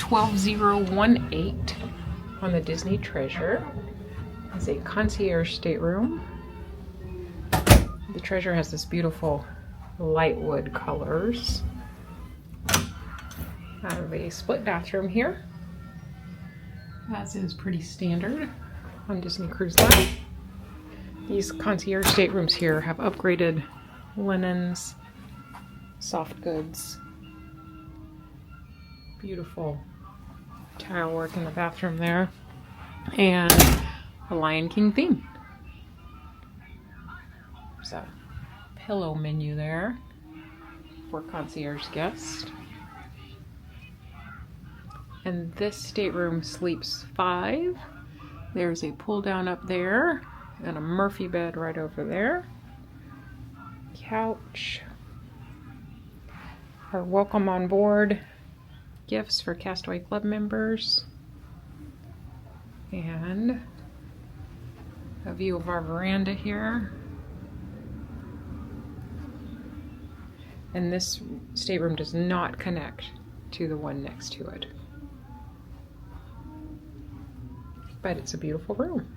12018 on the Disney Treasure. It's a concierge stateroom. The Treasure has this beautiful light wood colors. I have a split bathroom here, as is pretty standard on Disney Cruise Line. These concierge staterooms here have upgraded linens, soft goods, beautiful tile work in the bathroom there, and a Lion King theme. There's a pillow menu there for concierge guests. And this stateroom sleeps 5. There's a pull down up there and a Murphy bed right over there. Couch. Our welcome on board gifts for Castaway Club members. And a view of our veranda here. And this stateroom does not connect to the one next to it. But it's a beautiful room.